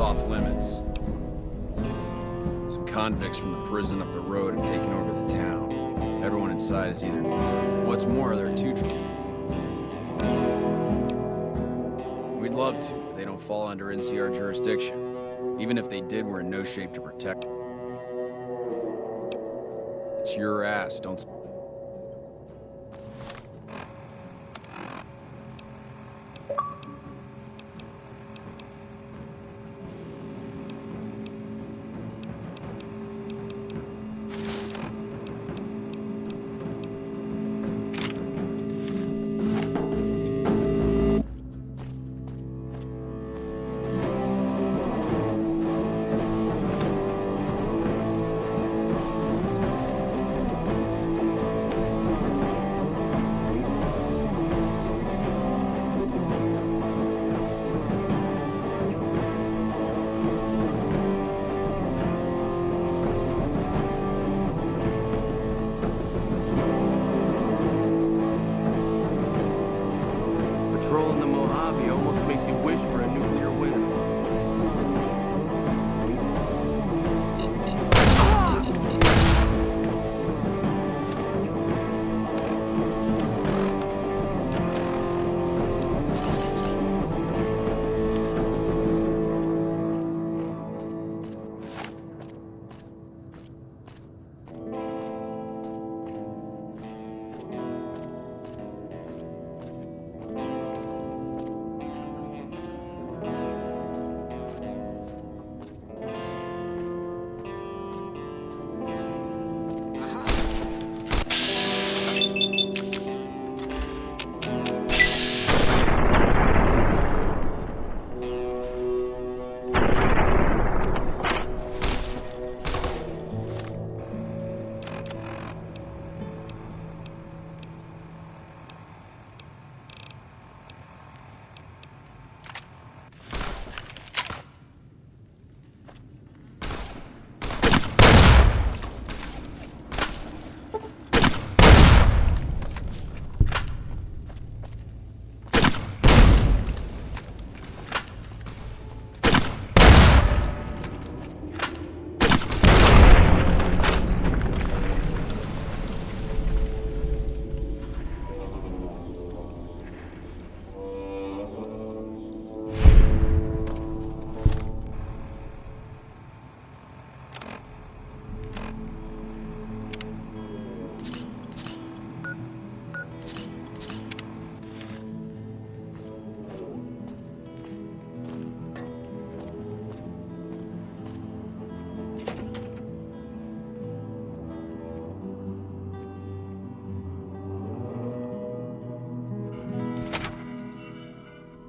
off limits. Some convicts from the prison up the road have taken over the town. Everyone inside is either... What's more, they're too... We'd love to, but they don't fall under NCR jurisdiction. Even if they did, we're in no shape to protect them. It's your ass, don't... Patrolling the Mojave almost makes you wish for a nuclear winter.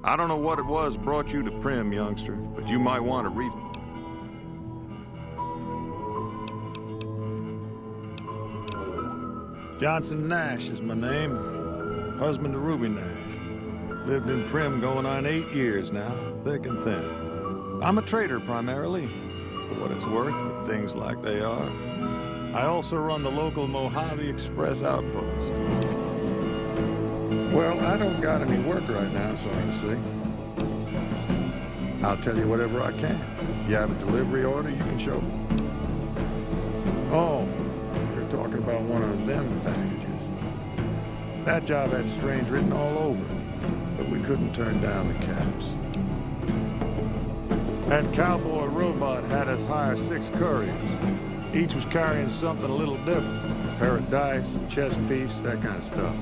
I don't know what it was brought you to Prim, youngster, but you might want to read. Johnson Nash is my name. Husband to Ruby Nash. Lived in Prim going on 8 years now, thick and thin. I'm a trader primarily, for what it's worth with things like they are. I also run the local Mojave Express outpost. Well, I don't got any work right now, so to see. I'll tell you whatever I can. You have a delivery order you can show me? Oh, you're talking about one of them packages. That job had strange written all over it, but we couldn't turn down the caps. That cowboy robot had us hire 6 couriers. Each was carrying something a little different. A pair of dice, chess piece, that kind of stuff.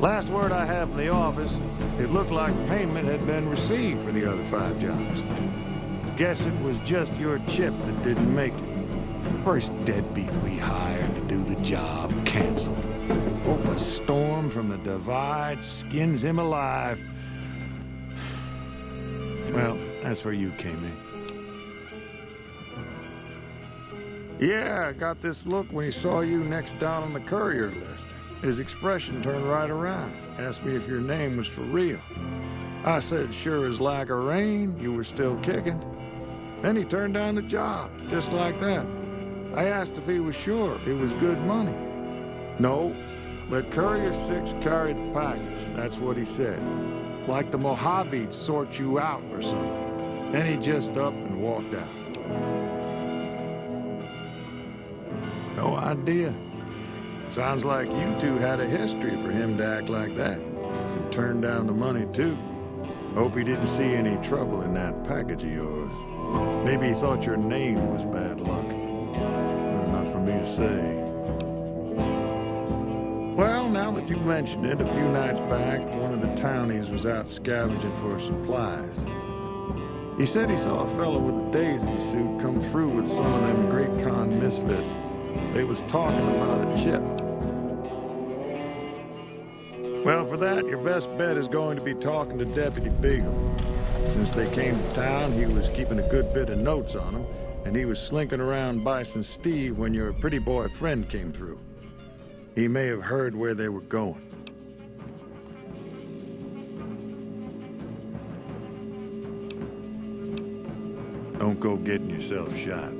Last word I have from the office, it looked like payment had been received for the other 5 jobs. Guess it was just your chip that didn't make it. First deadbeat we hired to do the job canceled. Hope a storm from the divide skins him alive. Well, that's where you came in. Yeah, I got this look when he saw you next down on the courier list. His expression turned right around, asked me if your name was for real. I said, sure as like a rain, you were still kicking. Then he turned down the job, just like that. I asked if he was sure it was good money. No, let Courier 6 carry the package, that's what he said. Like the Mojave'd sort you out or something. Then he just up and walked out. No idea. Sounds like you two had a history for him to act like that. And turn down the money, too. Hope he didn't see any trouble in that package of yours. Maybe he thought your name was bad luck. Not for me to say. Well, now that you mentioned it, a few nights back, one of the townies was out scavenging for supplies. He said he saw a fellow with a daisy suit come through with some of them Great Con misfits. They was talking about a chip. Well, for that, your best bet is going to be talking to Deputy Beagle. Since they came to town, he was keeping a good bit of notes on them, and he was slinking around Bison Steve when your pretty boy friend came through. He may have heard where they were going. Don't go getting yourself shot.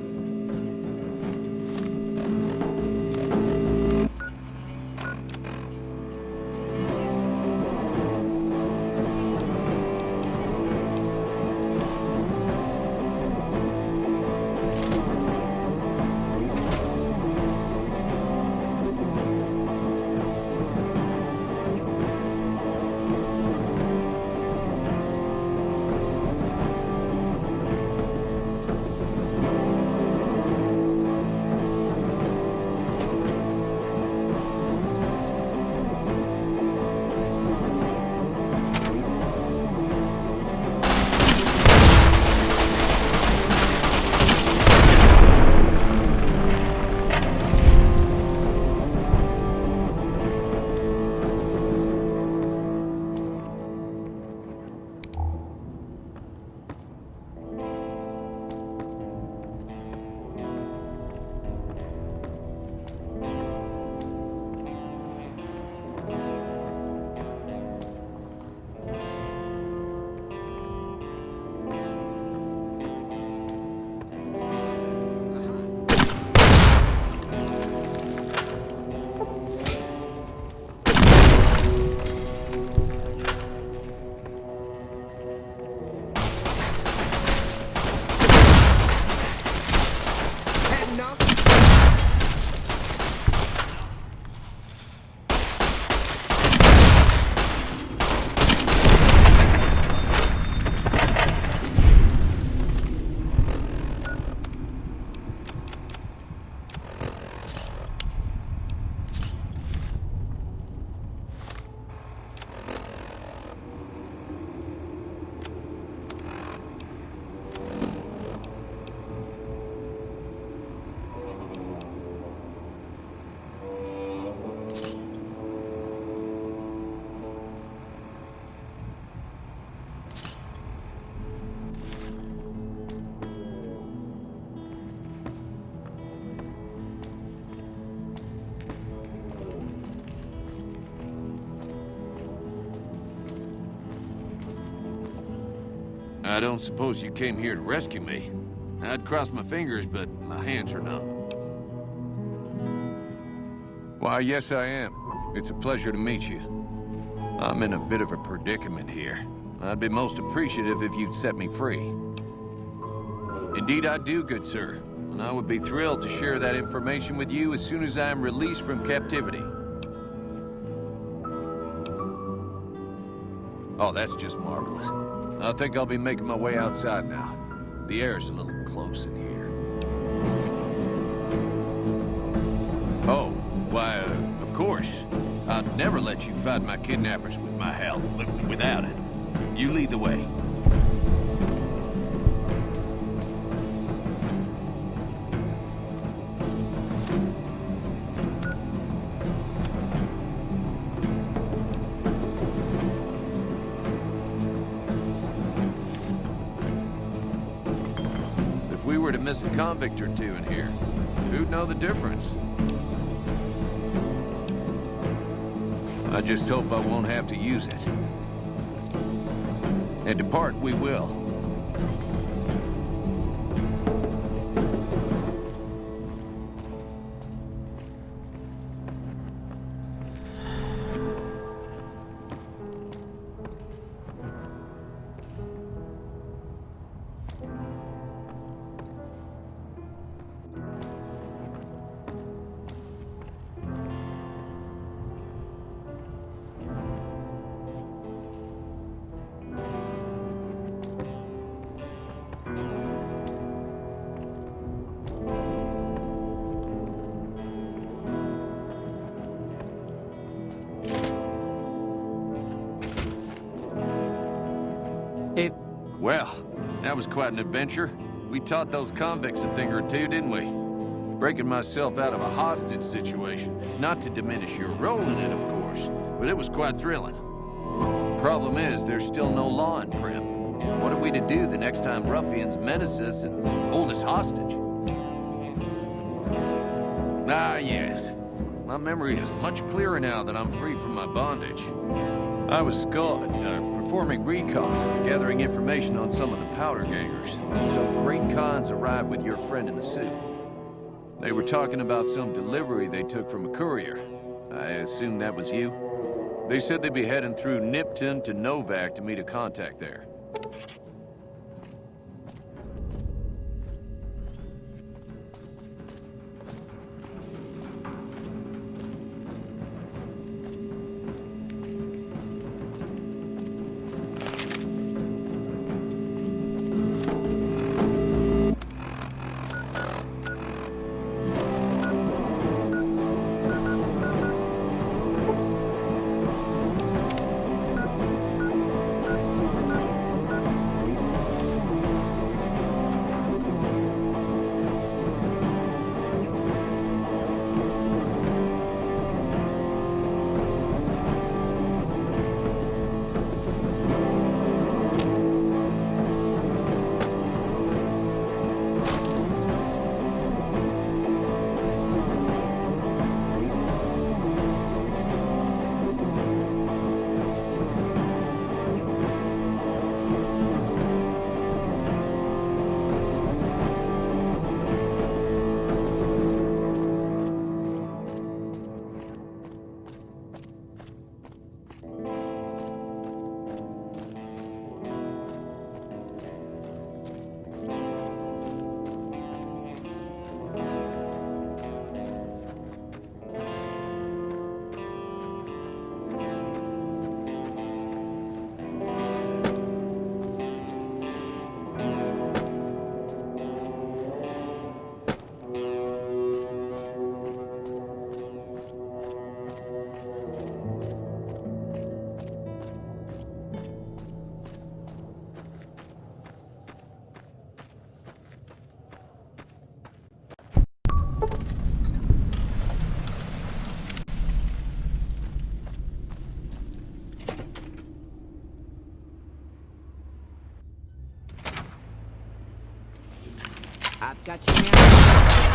I don't suppose you came here to rescue me. I'd cross my fingers, but my hands are numb. Why, yes I am. It's a pleasure to meet you. I'm in a bit of a predicament here. I'd be most appreciative if you'd set me free. Indeed I do, good sir. And I would be thrilled to share that information with you as soon as I am released from captivity. Oh, that's just marvelous. I think I'll be making my way outside now. The air's a little close in here. Oh, why, of course. I'd never let you fight my kidnappers with my help, but without it. You lead the way. If we were to miss a convict or two in here, who'd know the difference? I just hope I won't have to use it. And depart we will. Well, that was quite an adventure. We taught those convicts a thing or two, didn't we? Breaking myself out of a hostage situation. Not to diminish your role in it, of course, but it was quite thrilling. Problem is, there's still no law in Prim. What are we to do the next time ruffians menace us and hold us hostage? Ah, yes. My memory is much clearer now that I'm free from my bondage. I was Scott, performing recon, gathering information on some of the powder gangers. Some great cons arrived with your friend in the suit. They were talking about some delivery they took from a courier. I assume that was you? They said they'd be heading through Nipton to Novak to meet a contact there. I've got you now.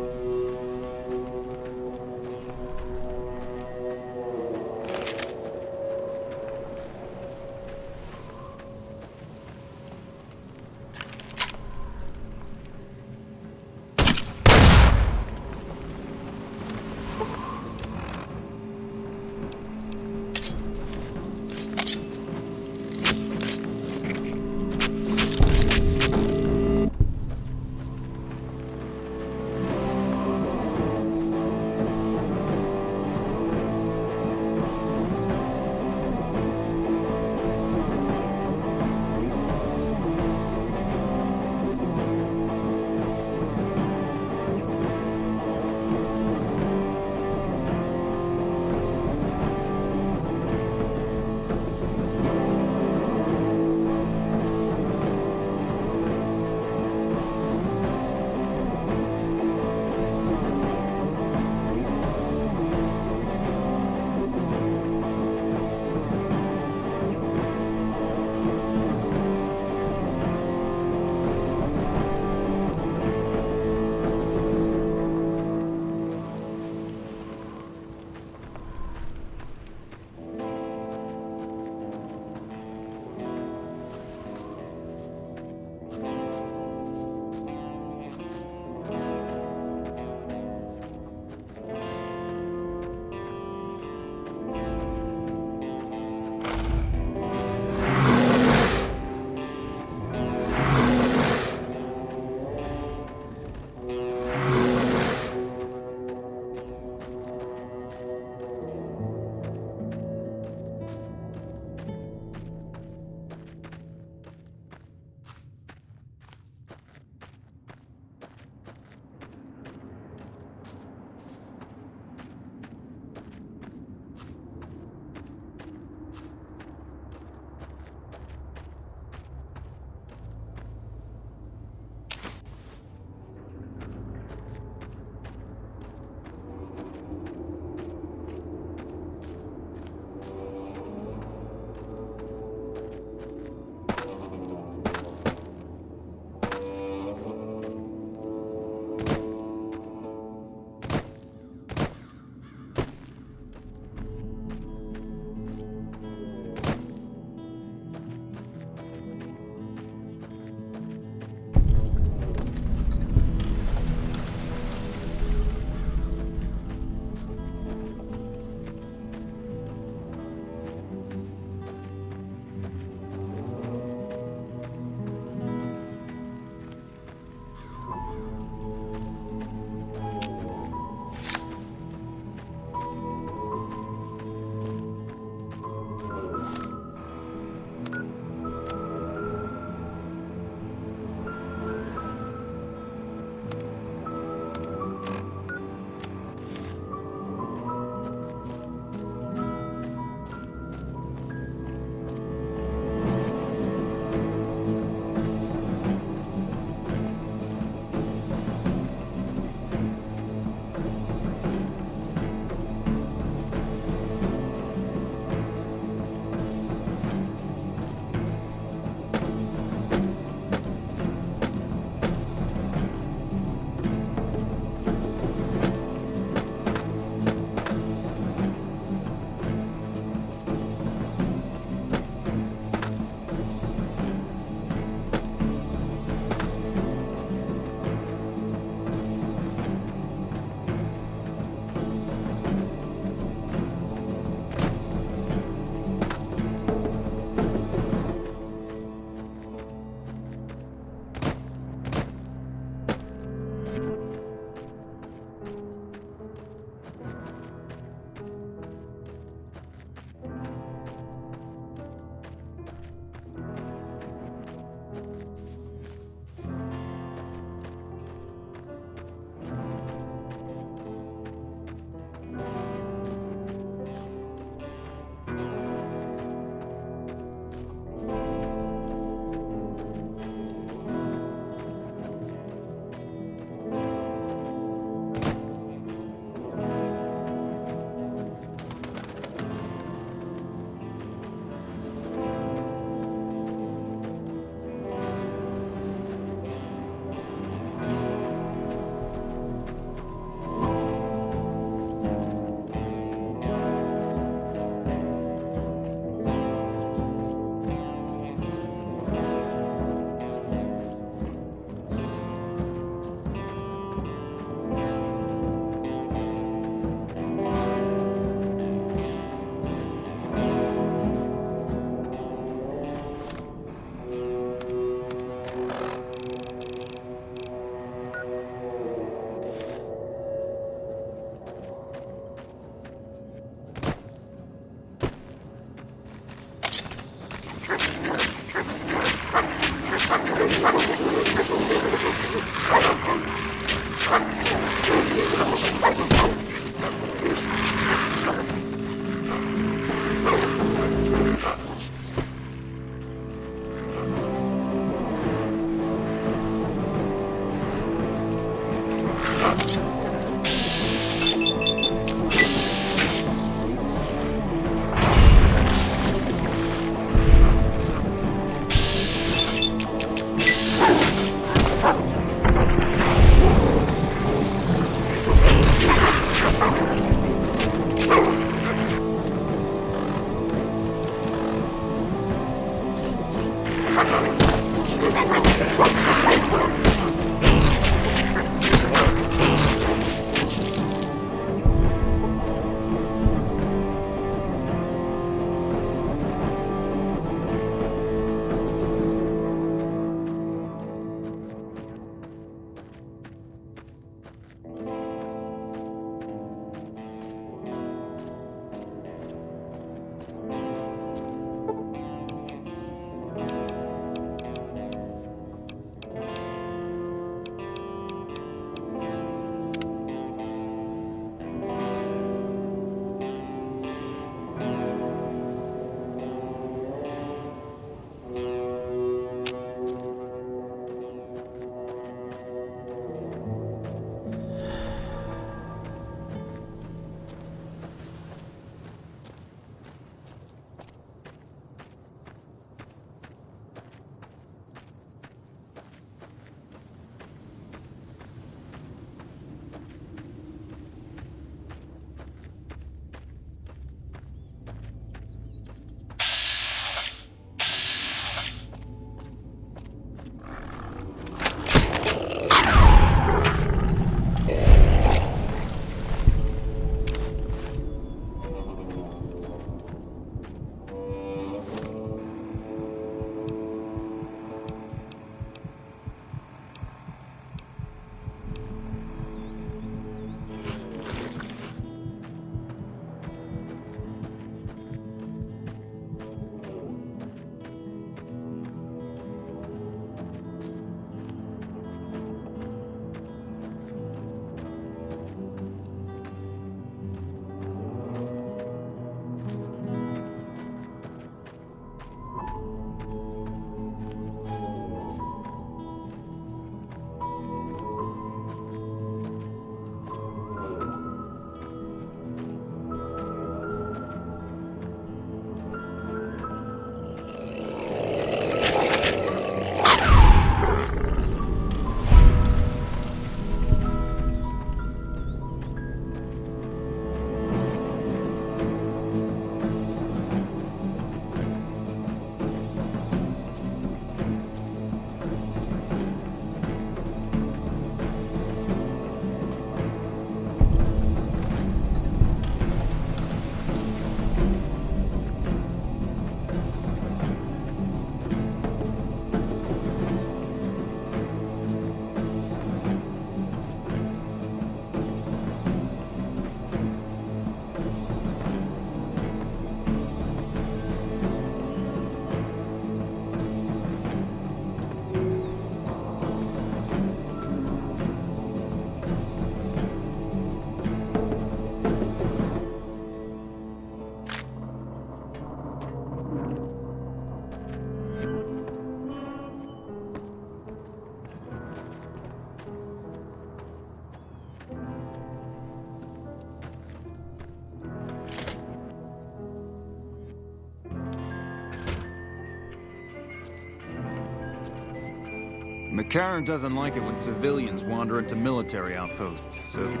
McCarran doesn't like it when civilians wander into military outposts, so if you...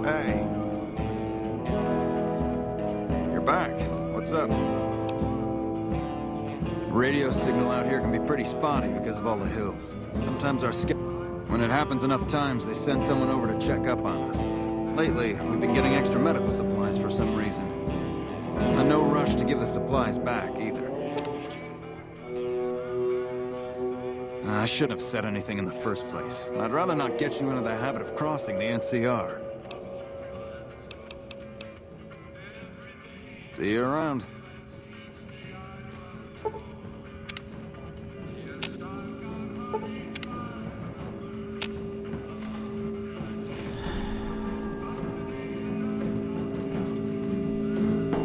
Hey. You're back. What's up? Radio signal out here can be pretty spotty because of all the hills. Sometimes when it happens enough times, they send someone over to check up on us. Lately, we've been getting extra medical supplies for some reason. And no rush to give the supplies back, either. I shouldn't have said anything in the first place. I'd rather not get you into the habit of crossing the NCR. See you around.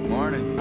Morning.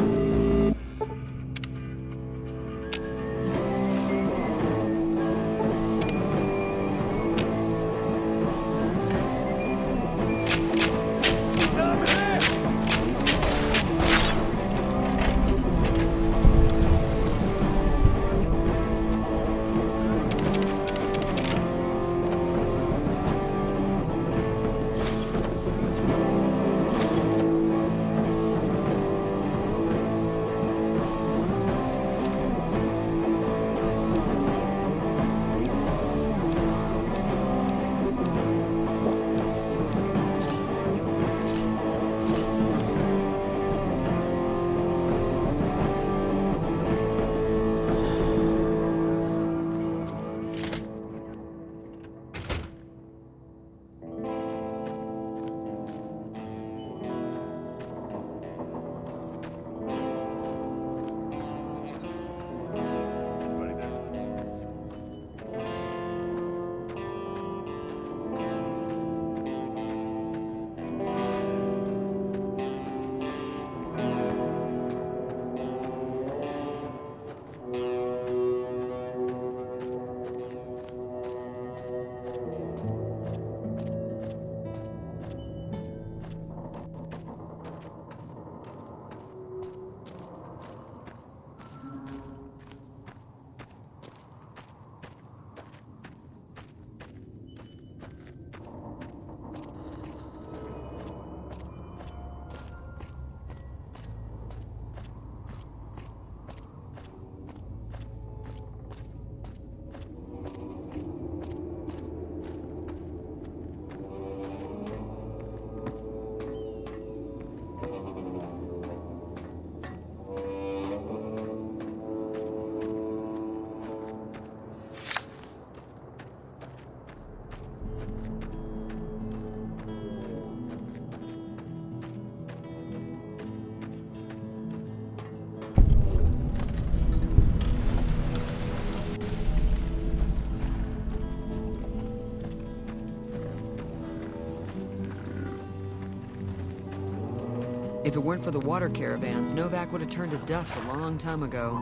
If it weren't for the water caravans, Novak would have turned to dust a long time ago.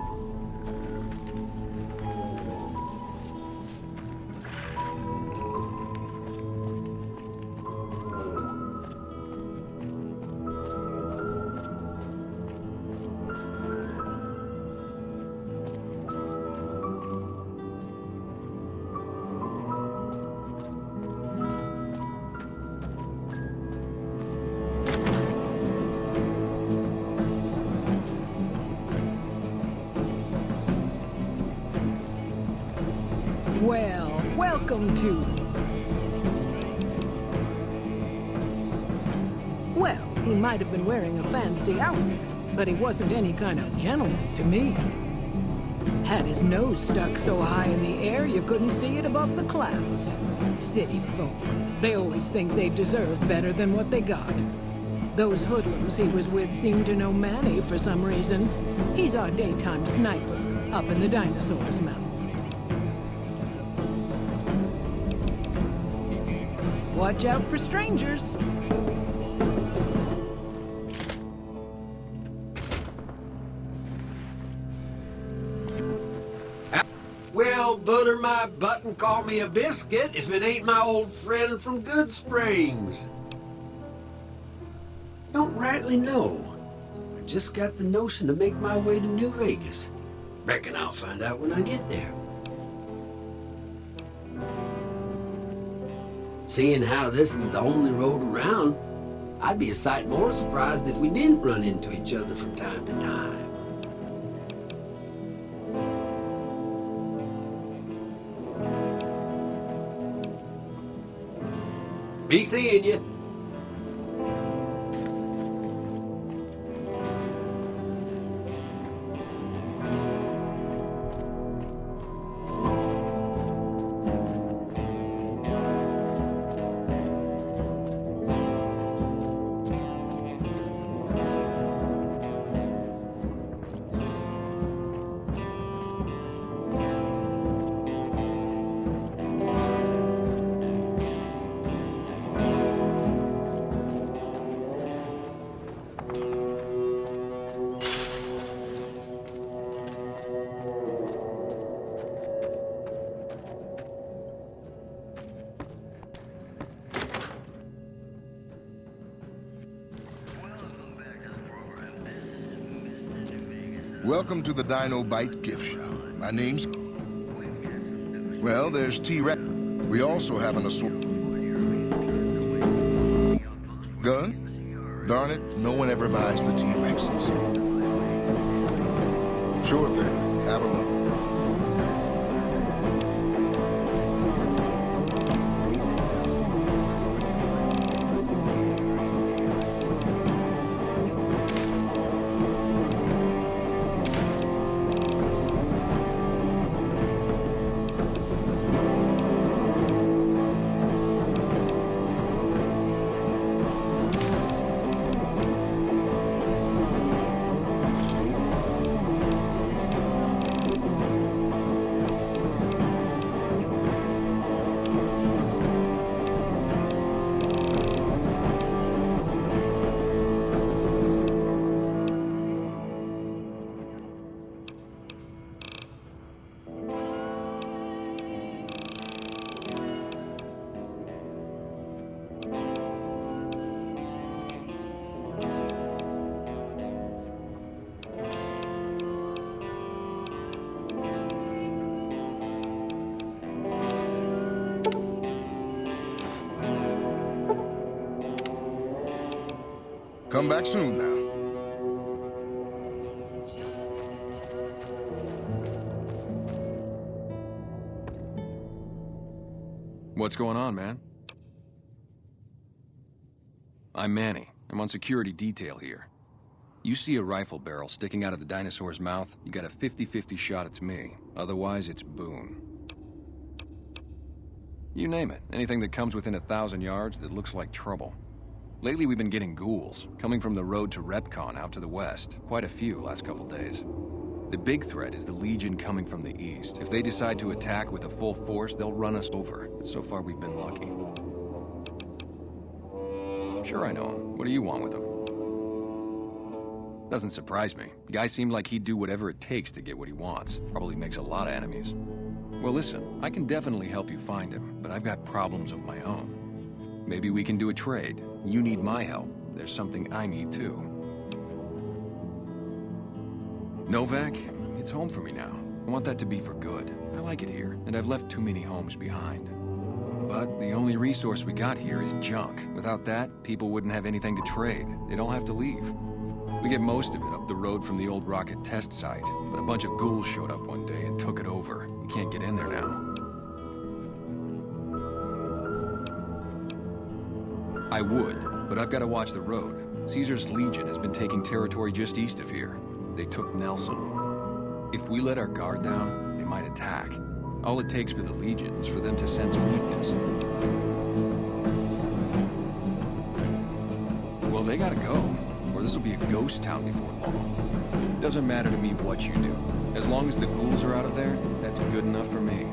Well, welcome to... Well, he might have been wearing a fancy outfit, but he wasn't any kind of gentleman to me. Had his nose stuck so high in the air you couldn't see it above the clouds. City folk. They always think they deserve better than what they got. Those hoodlums he was with seem to know Manny for some reason. He's our daytime sniper, up in the dinosaur's mouth. Watch out for strangers. Well, butter my butt and call me a biscuit if it ain't my old friend from Good Springs. Don't rightly know. I just got the notion to make my way to New Vegas. Reckon I'll find out when I get there. Seeing how this is the only road around, I'd be a sight more surprised if we didn't run into each other from time to time. Be seeing you. Welcome to the Dino Bite gift shop. My name's... Well, there's T-Rex. We also have an assortment. Gun? Darn it, no one ever buys the T-Rexes. Sure thing. Have a look. Come back soon now. What's going on, man? I'm Manny. I'm on security detail here. You see a rifle barrel sticking out of the dinosaur's mouth, you got a 50-50 shot it's me. Otherwise, it's Boone. You name it. Anything that comes within 1,000 yards that looks like trouble. Lately, we've been getting ghouls, coming from the road to Repcon out to the west. Quite a few last couple days. The big threat is the Legion coming from the east. If they decide to attack with a full force, they'll run us over. But so far, we've been lucky. Sure, I know him. What do you want with him? Doesn't surprise me. The guy seemed like he'd do whatever it takes to get what he wants. Probably makes a lot of enemies. Well, listen, I can definitely help you find him, but I've got problems of my own. Maybe we can do a trade. You need my help. There's something I need too. Novak, it's home for me now. I want that to be for good. I like it here, and I've left too many homes behind. But the only resource we got here is junk. Without that, people wouldn't have anything to trade. They'd all have to leave. We get most of it up the road from the old rocket test site, but a bunch of ghouls showed up one day and took it over. You can't get in there now. I would, but I've got to watch the road. Caesar's Legion has been taking territory just east of here. They took Nelson. If we let our guard down, they might attack. All it takes for the Legion is for them to sense weakness. Well, they gotta go, or this'll be a ghost town before long. Doesn't matter to me what you do. As long as the ghouls are out of there, that's good enough for me.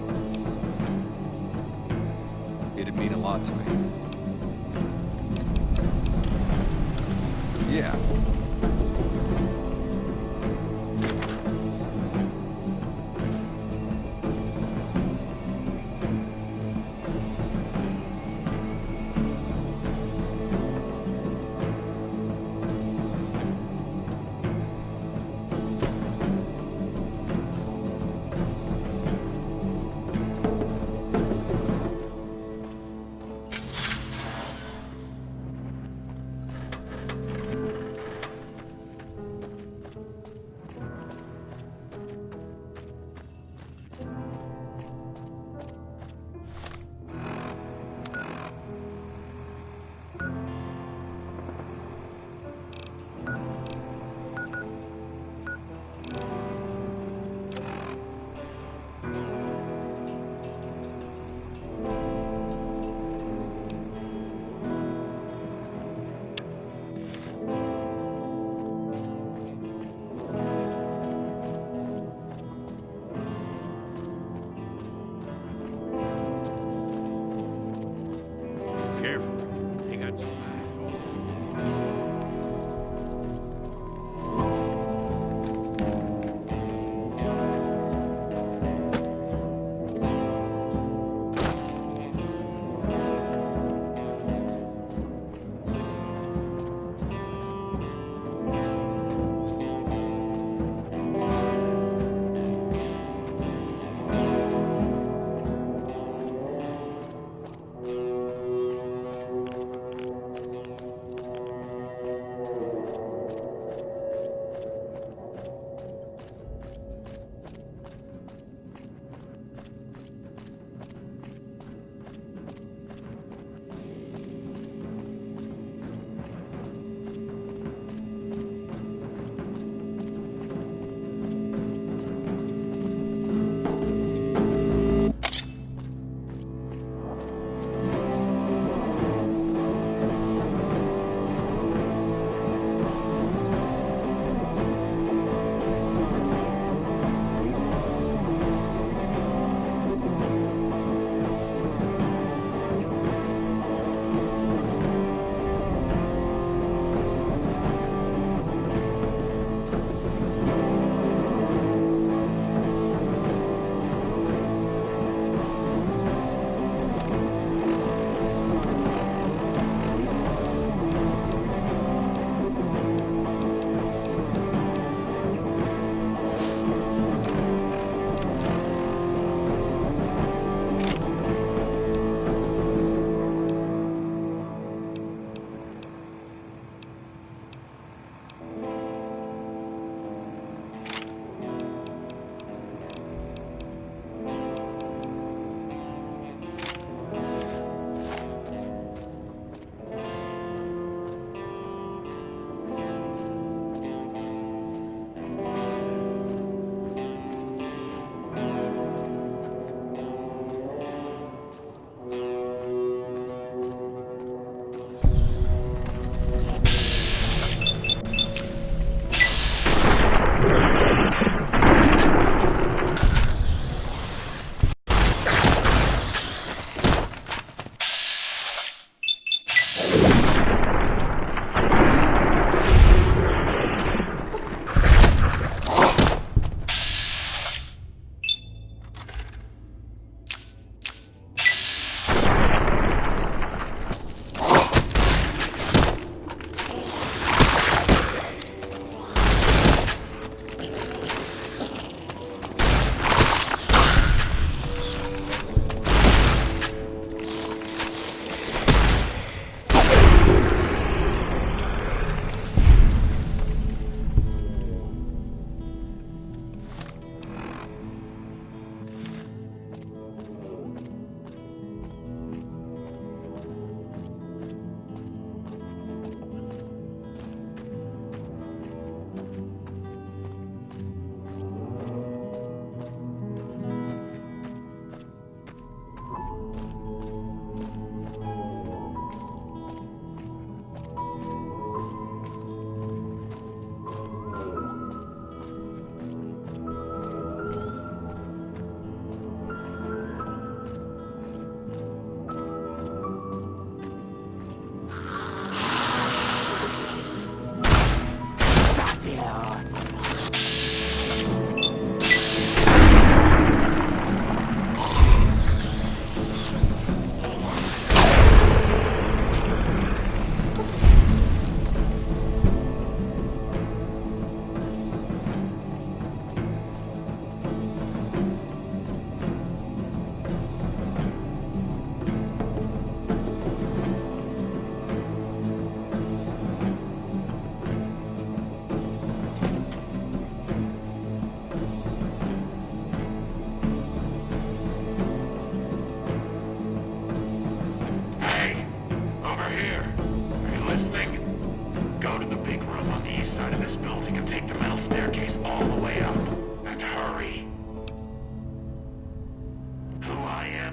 It'd mean a lot to me. Yeah.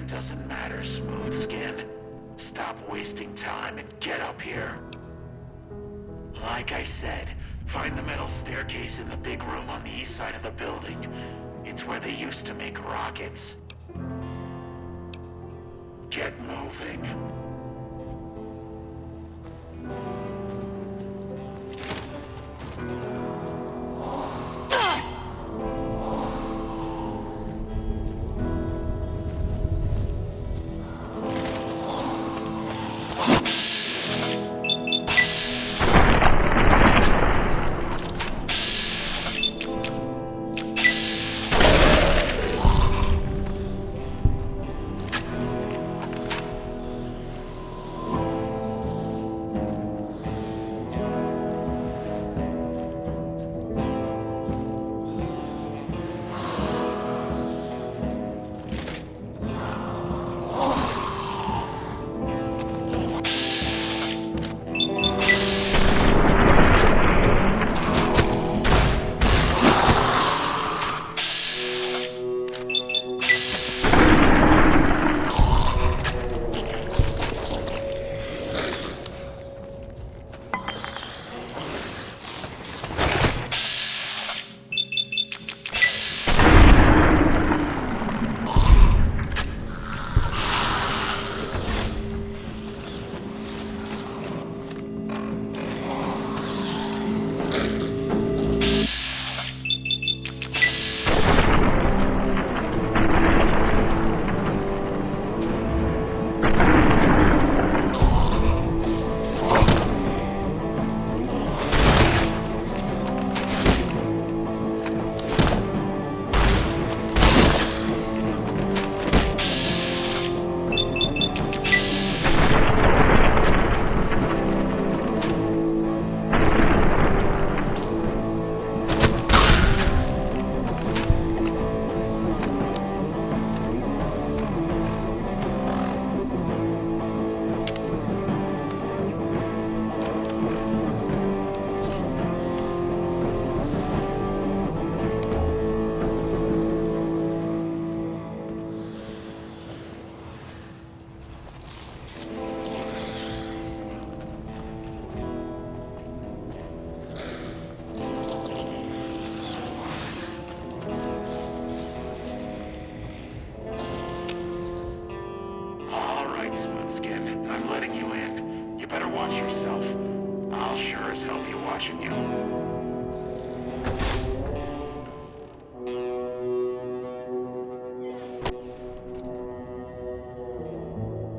name doesn't matter, Smooth Skin. Stop wasting time and get up here. Like I said, find the metal staircase in the big room on the east side of the building. It's where they used to make rockets. Get moving.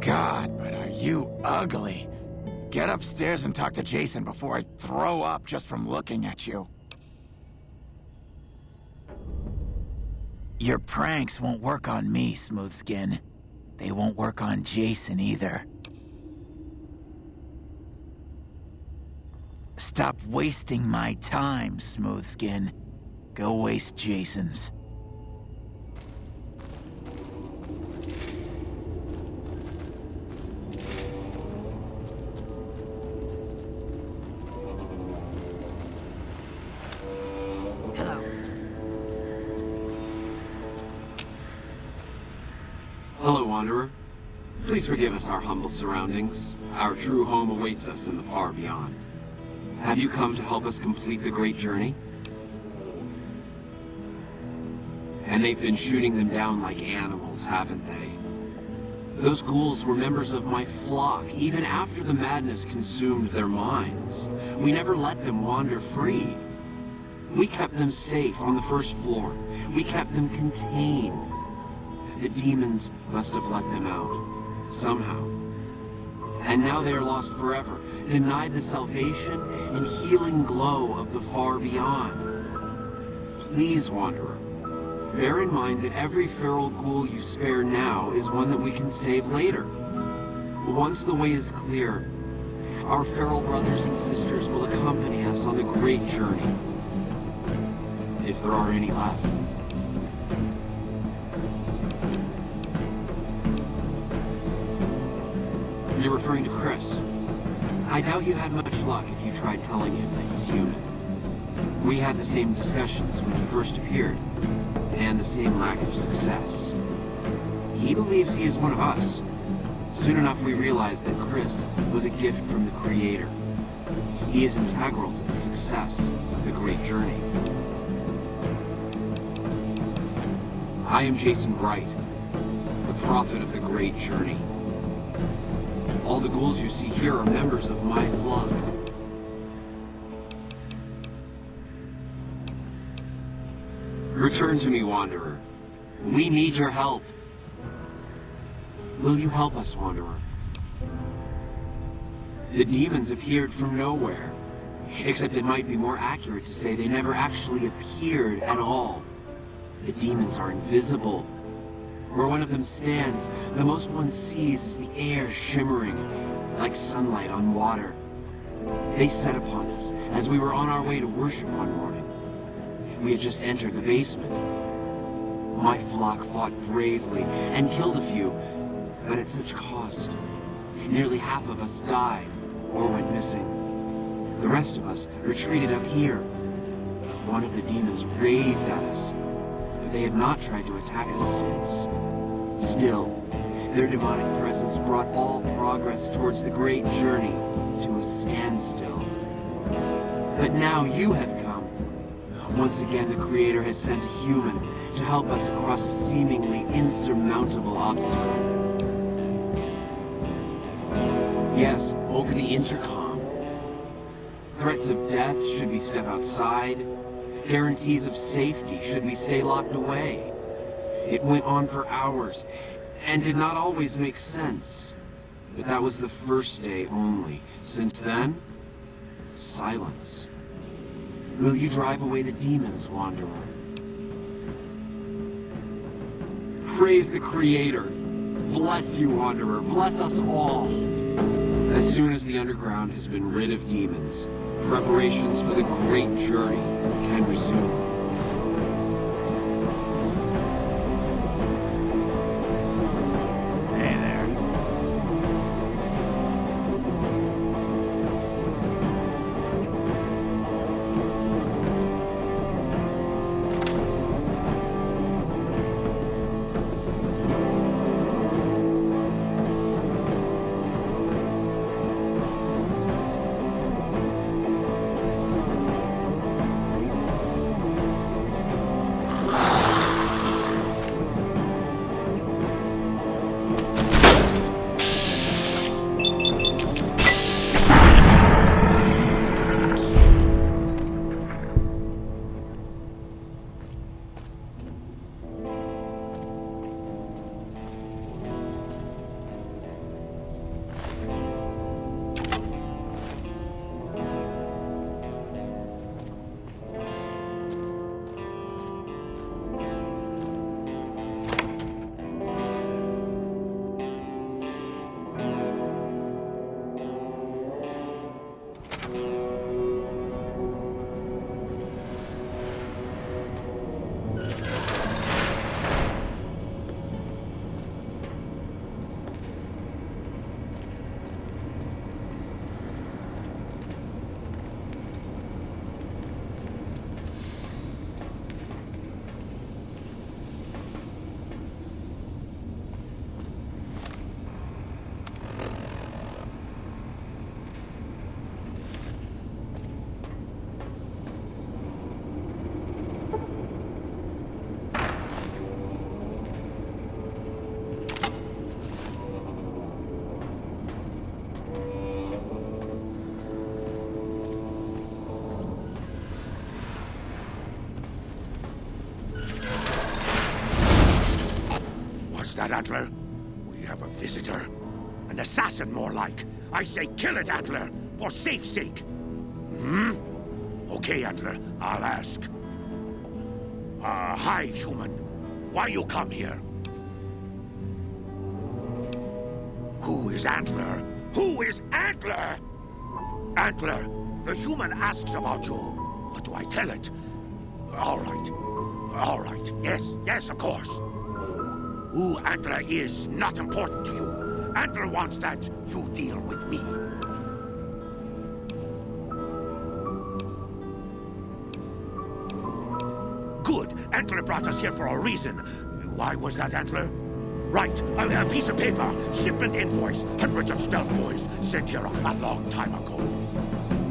God, but are you ugly. Get upstairs and talk to Jason before I throw up just from looking at you. Your pranks won't work on me, Smooth Skin. They won't work on Jason either. Stop wasting my time, Smooth Skin. Go waste Jason's. Hello, Wanderer. Please forgive us our humble surroundings. Our true home awaits us in the far beyond. Have you come to help us complete the great journey? And they've been shooting them down like animals, haven't they? Those ghouls were members of my flock, even after the madness consumed their minds. We never let them wander free. We kept them safe on the first floor. We kept them contained. The demons must have let them out, somehow. And now they are lost forever, denied the salvation and healing glow of the far beyond. Please, Wanderer, bear in mind that every feral ghoul you spare now is one that we can save later. Once the way is clear, our feral brothers and sisters will accompany us on the great journey. If there are any left. You're referring to Chris. I doubt you had much luck if you tried telling him that he's human. We had the same discussions when you first appeared, and the same lack of success. He believes he is one of us. Soon enough, we realized that Chris was a gift from the Creator. He is integral to the success of the Great Journey. I am Jason Bright, the prophet of the Great Journey. All the ghouls you see here are members of my flock. Return to me, Wanderer. We need your help. Will you help us, Wanderer? The demons appeared from nowhere. Except it might be more accurate to say they never actually appeared at all. The demons are invisible. Where one of them stands, the most one sees is the air shimmering, like sunlight on water. They set upon us as we were on our way to worship one morning. We had just entered the basement. My flock fought bravely and killed a few, but at such cost. Nearly half of us died or went missing. The rest of us retreated up here. One of the demons raved at us, but they have not tried to attack us since. Still, their demonic presence brought all progress towards the Great Journey to a standstill. But now you have come. Once again, the Creator has sent a human to help us across a seemingly insurmountable obstacle. Yes, over the intercom. Threats of death should we step outside. Guarantees of safety should we stay locked away. It went on for hours, and did not always make sense. But that was the first day only. Since then, silence. Will you drive away the demons, Wanderer? Praise the Creator. Bless you, Wanderer. Bless us all. As soon as the underground has been rid of demons, preparations for the Great Journey can resume. Hey there. That Antler? We have a visitor. An assassin, more like. I say kill it, Antler, for safe's sake. Okay, Antler, I'll ask. Hi, human. Why you come here? Who is Antler? Who is Antler? Antler, the human asks about you. What do I tell it? All right. Yes, of course. Who Antler is not important to you. Antler wants that you deal with me. Good. Antler brought us here for a reason. Why was that, Antler? Right, a piece of paper. Shipment invoice. Hundreds of stealth boys sent here a long time ago.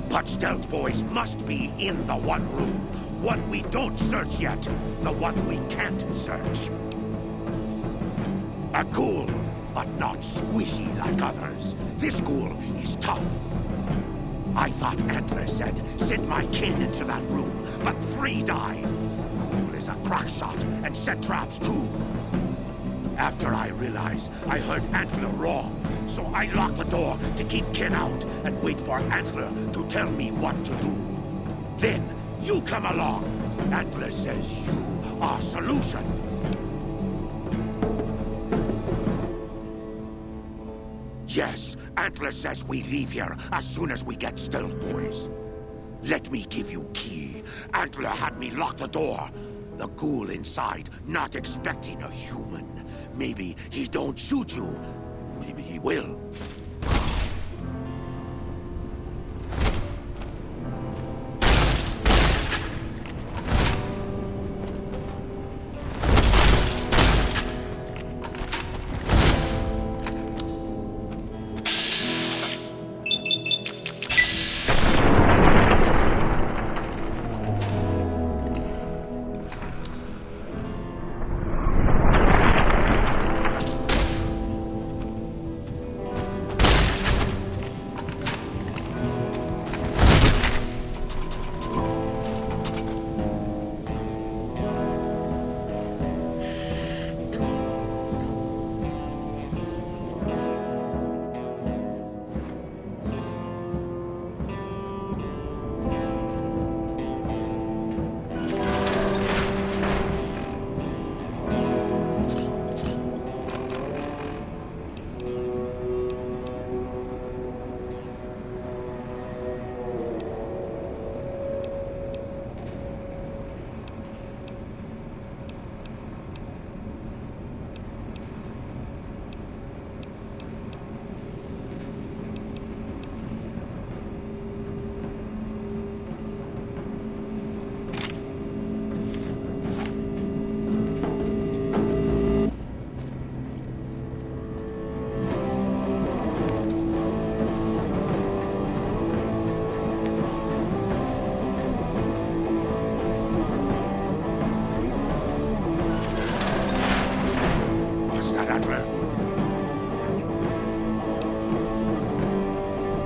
But stealth boys must be in the one room. One we don't search yet. The one we can't search. A ghoul, but not squishy like others. This ghoul is tough. I thought Antler said, send my kin into that room, but 3 died. Ghoul is a crack shot and set traps too. After I realized I heard Antler wrong, so I locked the door to keep kin out and wait for Antler to tell me what to do. Then you come along. Antler says you are solution. Yes, Antler says we leave here as soon as we get stealth boys. Let me give you key. Antler had me lock the door. The ghoul inside, not expecting a human. Maybe he don't shoot you. Maybe he will.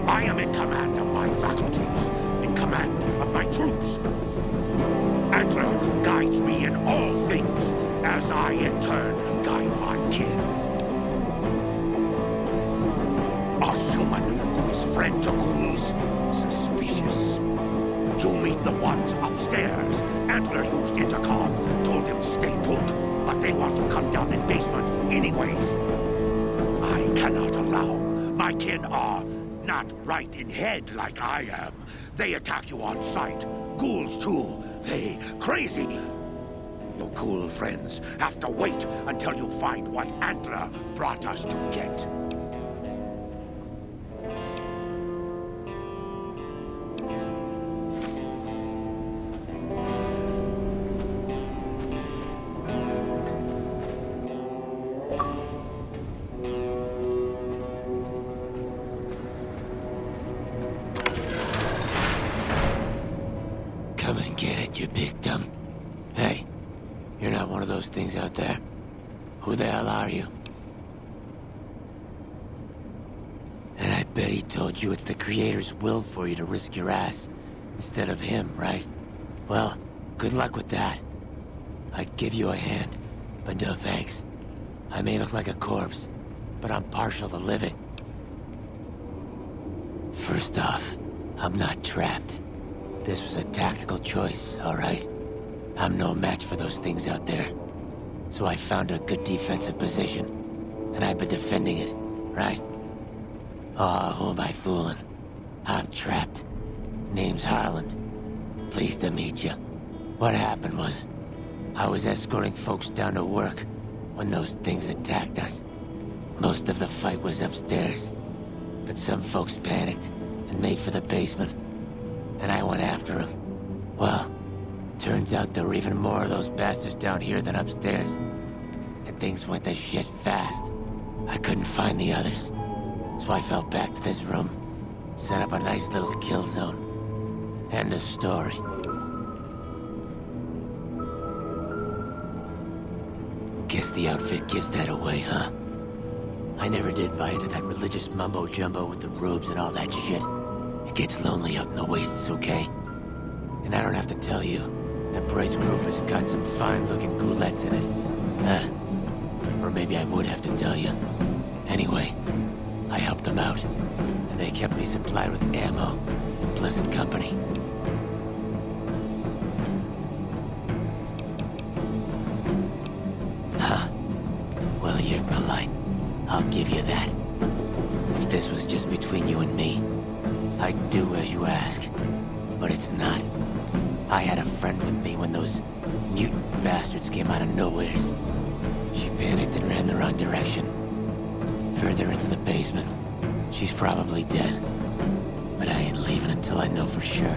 I am in command of my faculties, in command of my troops. Antler guides me in all things, as I in turn guide my kin. A human who is friend to ghouls, suspicious. You meet the ones upstairs. Antler used intercom, told him stay put, but they want to come down in basement anyways. I cannot allow. My kin are not right in head like I am. They attack you on sight. Ghouls too. They crazy. Your ghoul friends have to wait until you find what Antler brought us to get. Come and get it, you big dumb. Hey, you're not one of those things out there. Who the hell are you? And I bet he told you it's the Creator's will for you to risk your ass instead of him, right? Well, good luck with that. I'd give you a hand, but no thanks. I may look like a corpse, but I'm partial to living. First off, I'm not trapped. This was a tactical choice, all right? I'm no match for those things out there. So I found a good defensive position, and I've been defending it, right? Oh, who am I fooling? I'm trapped. Name's Harland. Pleased to meet you. What happened was, I was escorting folks down to work when those things attacked us. Most of the fight was upstairs, but some folks panicked and made for the basement. And I went after him. Well, turns out there were even more of those bastards down here than upstairs. And things went to shit fast. I couldn't find the others. So I fell back to this room. Set up a nice little kill zone. End of story. Guess the outfit gives that away, huh? I never did buy into that religious mumbo-jumbo with the robes and all that shit. It gets lonely out in the wastes, okay? And I don't have to tell you, that Bright's group has got some fine-looking goulettes in it. Or maybe I would have to tell you. Anyway, I helped them out, and they kept me supplied with ammo and pleasant company. Huh? Well, you're polite. I'll give you that. If this was just between you and me, I'd do as you ask. But it's not. I had a friend with me when those mutant bastards came out of nowheres. She panicked and ran the wrong direction. Further into the basement. She's probably dead. But I ain't leaving until I know for sure.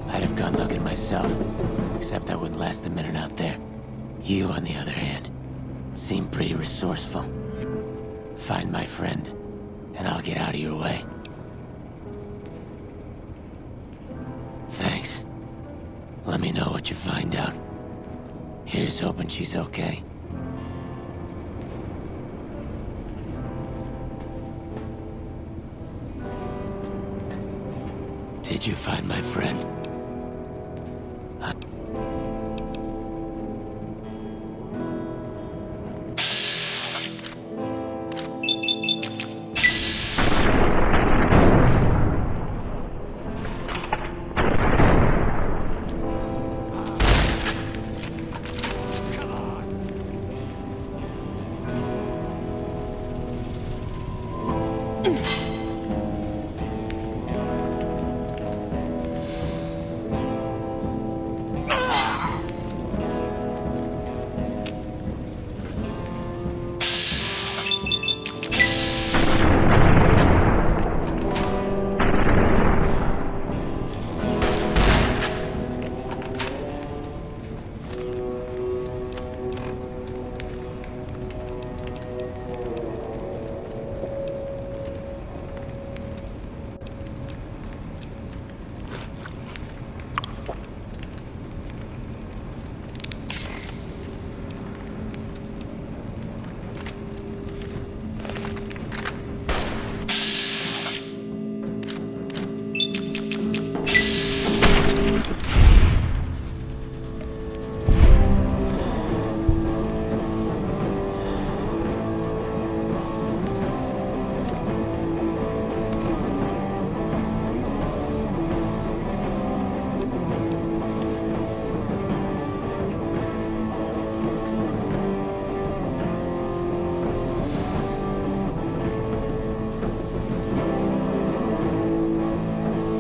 I'd have gone looking myself, except I wouldn't last a minute out there. You, on the other hand, seem pretty resourceful. Find my friend, and I'll get out of your way. Thanks. Let me know what you find out. Here's hoping she's okay. Did you find my friend?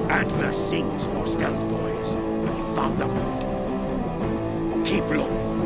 Antler sings for stealth boys. Have you found them? Keep looking.